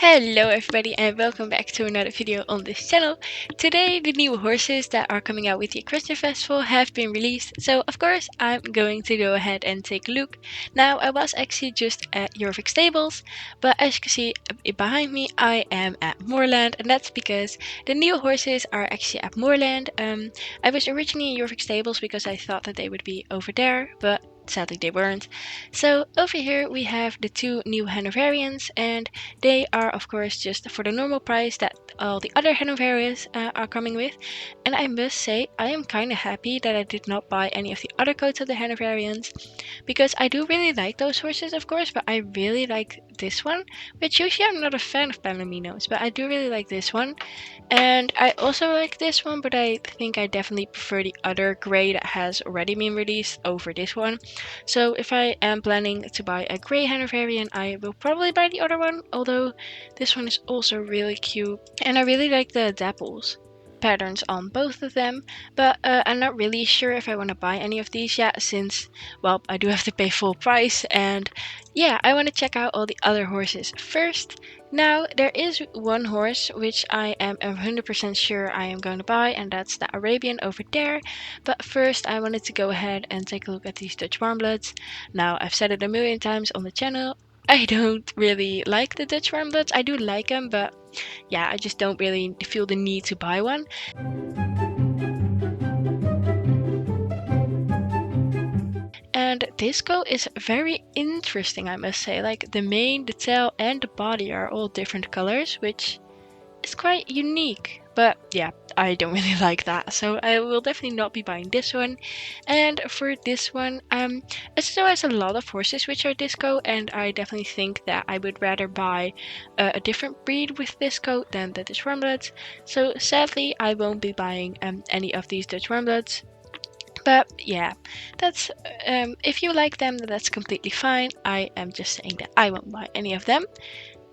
Hello everybody and welcome back to another video on this channel. Today the new horses that are coming out with the Equestrian Festival have been released, so of course I'm going to go ahead and take a look. Now I was actually just at Jorvik Stables, but as you can see behind me I am at Moorland, and that's because the new horses are actually at Moorland. I was originally in Jorvik Stables because I thought that they would be over there, but sadly they weren't. So over here we have the two new Hanoverians, and they are of course just for the normal price that all the other Hanoverians are coming with. And I must say I am kind of happy that I did not buy any of the other coats of the Hanoverians, because I do really like those horses of course, but I really like this one, which usually I'm not a fan of Palominos, but I do really like this one. And I also like this one, but I think I definitely prefer the other grey that has already been released over this one. So if I am planning to buy a grey Hanoverian, I will probably buy the other one, although this one is also really cute. And I really like the dapples patterns on both of them, but I'm not really sure if I want to buy any of these yet, since, well, I do have to pay full price, and yeah, I want to check out all the other horses first. Now, there is one horse which I am 100% sure I am going to buy, and that's the Arabian over there. But first, I wanted to go ahead and take a look at these Dutch Warmbloods. Now, I've said it a million times on the channel, I don't really like the Dutch Warmbloods. I do like them, but yeah, I just don't really feel the need to buy one. And this coat is very interesting, I must say. Like the mane, the tail, and the body are all different colors, which is quite unique. But yeah, I don't really like that, so I will definitely not be buying this one. And for this one, it still has a lot of horses which are disco, and I definitely think that I would rather buy a different breed with this coat than the Dutch Warmbloods. So sadly, I won't be buying any of these Dutch Warmbloods. But yeah, that's if you like them, that's completely fine. I am just saying that I won't buy any of them.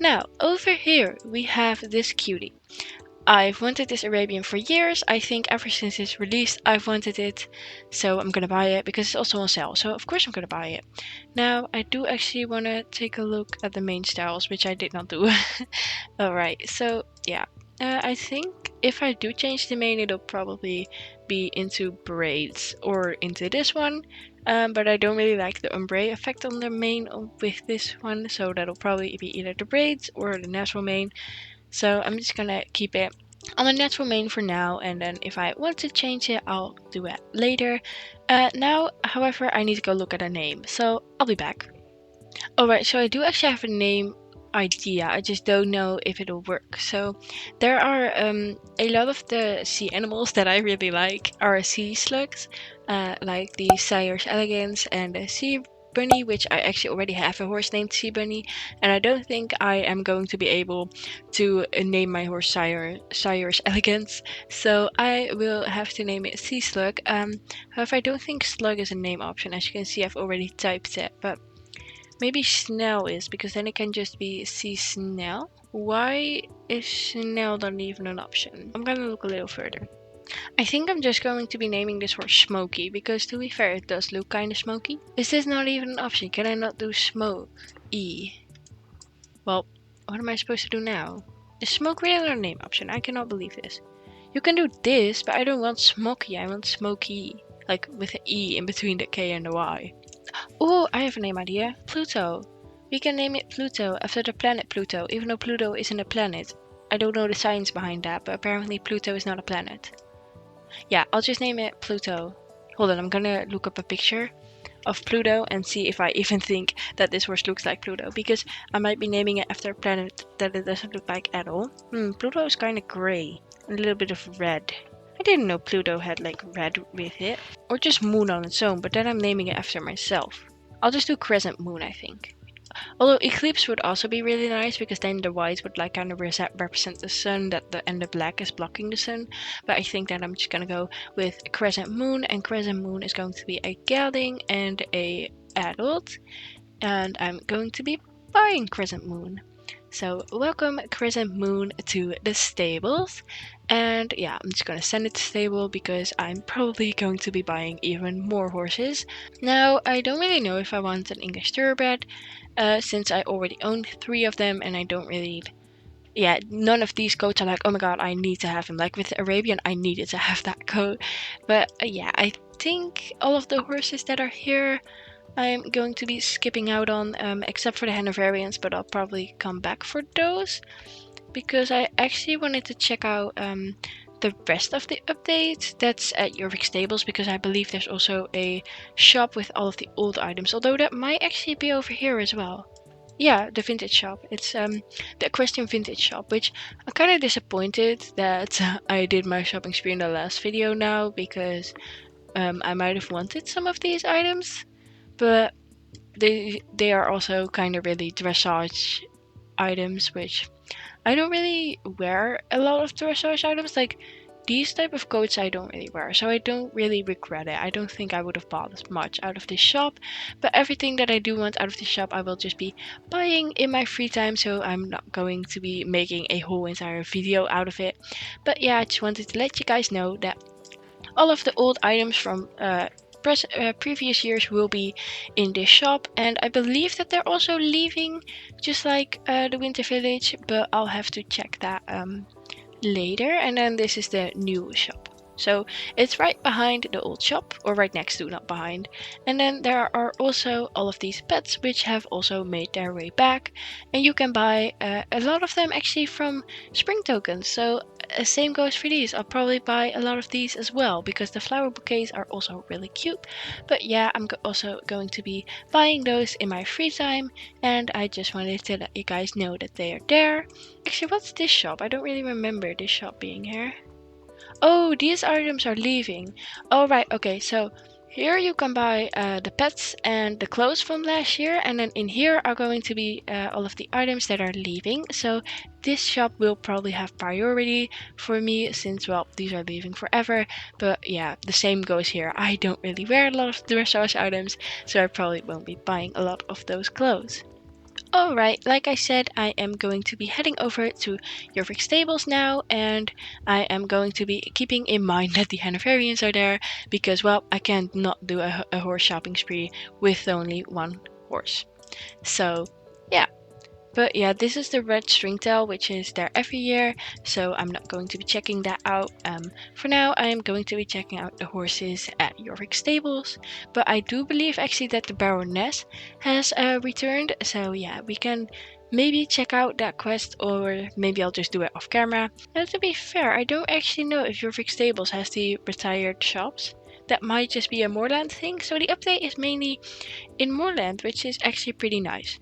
Now, over here we have this cutie. I've wanted this Arabian for years. I think ever since it's released I've wanted it, so I'm gonna buy it because it's also on sale, so of course I'm gonna buy it. Now I do actually want to take a look at the main styles, which I did not do. Alright, so yeah, I think if I do change the mane it'll probably be into braids or into this one, but I don't really like the ombre effect on the mane with this one, so that'll probably be either the braids or the natural mane. So I'm just gonna keep it on the natural mane for now, and then if I want to change it I'll do it later. Now however I need to go look at a name, so I'll be back. Alright, so I do actually have a name idea, I just don't know if it'll work. So there are a lot of the sea animals that I really like are sea slugs, like the Sire's elegans and the sea bunny, which I actually already have a horse named Sea Bunny, and I don't think I am going to be able to name my horse Sire's elegance, so I will have to name it Sea Slug. However, I don't think slug is a name option. As you can see, I've already typed it, but maybe Snell is, because then it can just be Sea Snell. Why is Snell not even an option? I'm gonna look a little further. I think I'm just going to be naming this horse Smoky, because to be fair it does look kinda smoky. Is this not even an option? Can I not do Smoke? E. Well, what am I supposed to do now? Is Smoke really not a name option? I cannot believe this. You can do this, but I don't want Smoky, I want Smoky. Like with an E in between the K and the Y. Oh, I have a name idea. Pluto. We can name it Pluto after the planet Pluto, even though Pluto isn't a planet. I don't know the science behind that, but apparently Pluto is not a planet. Yeah, I'll just name it Pluto. Hold on, I'm gonna look up a picture of Pluto and see if I even think that this horse looks like Pluto, because I might be naming it after a planet that it doesn't look like at all. Pluto is kinda grey, a little bit of red. I didn't know Pluto had like red with it. Or just moon on its own, but then I'm naming it after myself. I'll just do crescent moon, I think. Although eclipse would also be really nice, because then the white would like kind of represent the sun, and the black is blocking the sun. But I think that I'm just gonna go with crescent moon, and crescent moon is going to be a gelding and a adult, and I'm going to be buying crescent moon. So welcome Crescent Moon to the stables, and yeah, I'm just gonna send it to stable because I'm probably going to be buying even more horses. Now I don't really know if I want an English thoroughbred, since I already own 3 of them and I don't really yeah, none of these coats are like, oh my god, I need to have them. Like with the Arabian, I needed to have that coat. But yeah, I think all of the horses that are here I'm going to be skipping out on, except for the Hanoverians, but I'll probably come back for those because I actually wanted to check out the rest of the updates that's at Jorvik Stables, because I believe there's also a shop with all of the old items, although that might actually be over here as well. Yeah, the vintage shop. It's the equestrian vintage shop, which I'm kind of disappointed that I did my shopping spree in the last video now, because I might have wanted some of these items, but they are also kind of really dressage items, which I don't really wear a lot of dressage items. Like these type of coats I don't really wear, so I don't really regret it. I don't think I would have bought as much out of this shop, but everything that I do want out of this shop I will just be buying in my free time, so I'm not going to be making a whole entire video out of it. But yeah, I just wanted to let you guys know that all of the old items from previous years will be in this shop, and I believe that they're also leaving, just like the Winter Village, but I'll have to check that later. And then this is the new shop. So it's right behind the old shop, or right next to, not behind. And then there are also all of these pets which have also made their way back, and you can buy a lot of them actually from spring tokens. So same goes for these. I'll probably buy a lot of these as well, because the flower bouquets are also really cute. But yeah, I'm also going to be buying those in my free time, and I just wanted to let you guys know that they are there. Actually, what's this shop? I don't really remember this shop being here. Oh, these items are leaving. Oh, right. Okay, so here you can buy the pets and the clothes from last year, and then in here are going to be all of the items that are leaving. So this shop will probably have priority for me, since, well, these are leaving forever. But yeah, the same goes here. I don't really wear a lot of dressage items, so I probably won't be buying a lot of those clothes. Alright, like I said, I am going to be heading over to Jorvik Stables now, and I am going to be keeping in mind that the Hanoverians are there, because, well, I can't not do a horse shopping spree with only one horse. So, yeah. But yeah, this is the red stringtail, which is there every year, so I'm not going to be checking that out. For now, I am going to be checking out the horses at Jorvik Stables, but I do believe actually that the Baroness has returned, so yeah, we can maybe check out that quest, or maybe I'll just do it off camera. And to be fair, I don't actually know if Jorvik Stables has the retired shops. That might just be a Moorland thing, so the update is mainly in Moorland, which is actually pretty nice.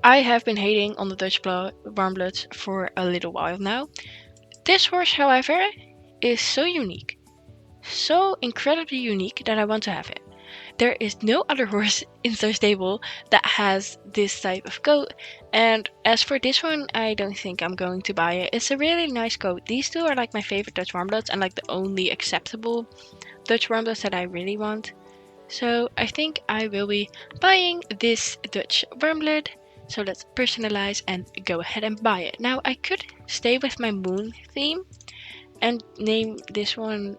I have been hating on the Dutch Warmbloods for a little while now. This horse, however, is so unique, so incredibly unique, that I want to have it. There is no other horse in their stable that has this type of coat, and as for this one, I don't think I'm going to buy it. It's a really nice coat. These two are like my favorite Dutch Warmbloods, and like the only acceptable Dutch Warmbloods that I really want. So I think I will be buying this Dutch Warmblood. So let's personalize and go ahead and buy it. Now I could stay with my moon theme and name this one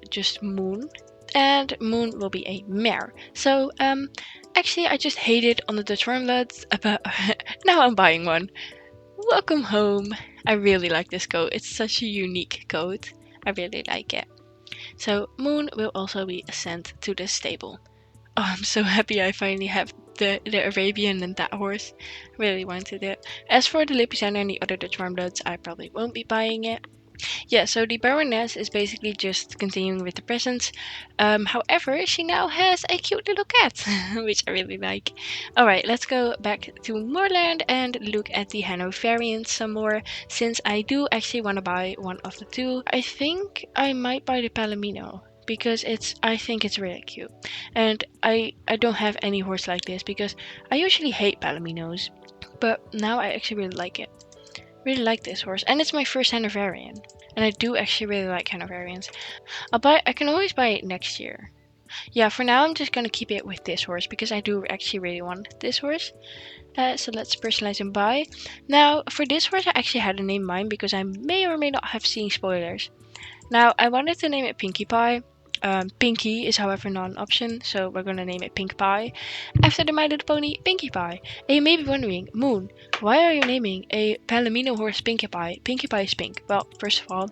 just Moon. And Moon will be a mare. So actually I just hated on the Dutch Warmbloods, but now I'm buying one. Welcome home. I really like this coat. It's such a unique coat. I really like it. So Moon will also be sent to the stable. Oh, I'm so happy I finally have the Arabian and that horse. Really wanted it. As for the Lipizzaner and the other Dutch Warmbloods, I probably won't be buying it. Yeah, so the Baroness is basically just continuing with the presents. However, she now has a cute little cat, which I really like. Alright, let's go back to Moorland and look at the Hanoverians some more, since I do actually want to buy one of the two. I think I might buy the Palomino, because I think it's really cute. And I don't have any horse like this, because I usually hate Palominos, but now I actually really like it. Really like this horse, and it's my first Hanoverian, and I do actually really like Hanoverians. I can always buy it next year. Yeah, for now I'm just gonna keep it with this horse because I do actually really want this horse. So let's personalize and buy. Now, for this horse I actually had a name in mind because I may or may not have seen spoilers. Now, I wanted to name it Pinkie Pie. Pinkie is however not an option, so we're gonna name it Pink Pie. After the My Little Pony Pinkie Pie. And you may be wondering, Moon, why are you naming a Palomino horse Pinkie Pie? Pinkie Pie is pink. Well, first of all,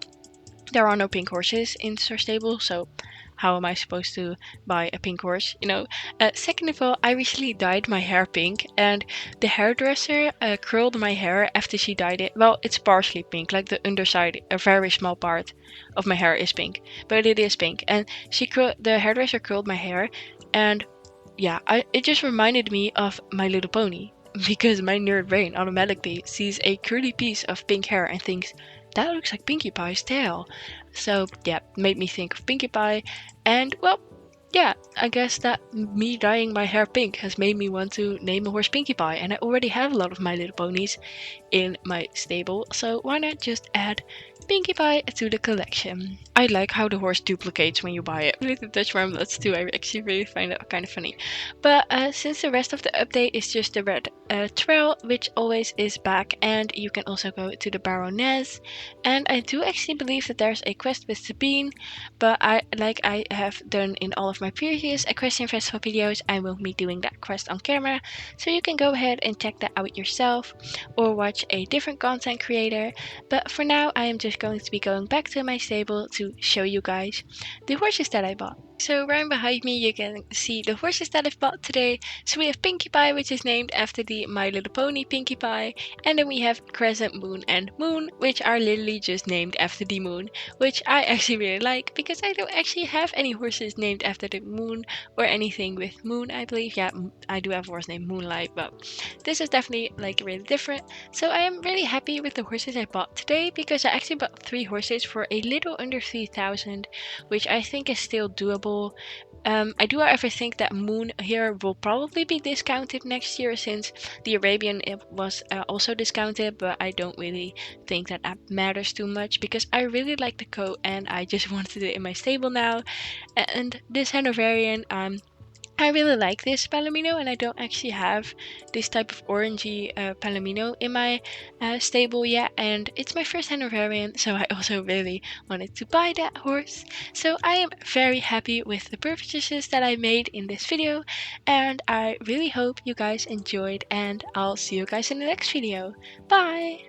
there are no pink horses in our stable, so how am I supposed to buy a pink horse? Second of all, I recently dyed my hair pink, and the hairdresser curled my hair after she dyed it. Well, it's partially pink, like the underside, a very small part of my hair is pink, but it is pink. And the hairdresser curled my hair, and yeah, it just reminded me of My Little Pony because my nerd brain automatically sees a curly piece of pink hair and thinks that looks like Pinkie Pie's tail. So yeah, made me think of Pinkie Pie, and well, yeah, I guess that me dyeing my hair pink has made me want to name a horse Pinkie Pie, and I already have a lot of My Little Ponies in my stable, so why not just add Pinkie Pie to the collection? I like how the horse duplicates when you buy it. With the Dutch Marmelettes too, I actually really find that kind of funny. But since the rest of the update is just the red trail, which always is back, and you can also go to the Baroness, and I do actually believe that there's a quest with Sabine, but like I have done in all of my previous Equestrian Festival videos, I won't be doing that quest on camera, so you can go ahead and check that out yourself or watch a different content creator. But for now, I am just going to be going back to my stable to show you guys the horses that I bought. So right behind me you can see the horses that I've bought today. So we have Pinkie Pie, which is named after the My Little Pony Pinkie Pie, and then we have Crescent, Moon and Moon, which are literally just named after the moon, which I actually really like because I don't actually have any horses named after the moon or anything with moon, I believe. Yeah, I do have a horse named Moonlight, but this is definitely like really different. So I am really happy with the horses I bought today because I actually bought 3 horses for a little under 3,000, which I think is still doable. I do however think that Moon here will probably be discounted next year since the Arabian was also discounted, but I don't really think that matters too much because I really like the coat and I just wanted it in my stable now. And this Hanoverian, I really like this Palomino, and I don't actually have this type of orangey Palomino in my stable yet, and it's my first Hanoverian, so I also really wanted to buy that horse. So I am very happy with the purchases that I made in this video, and I really hope you guys enjoyed, and I'll see you guys in the next video. Bye!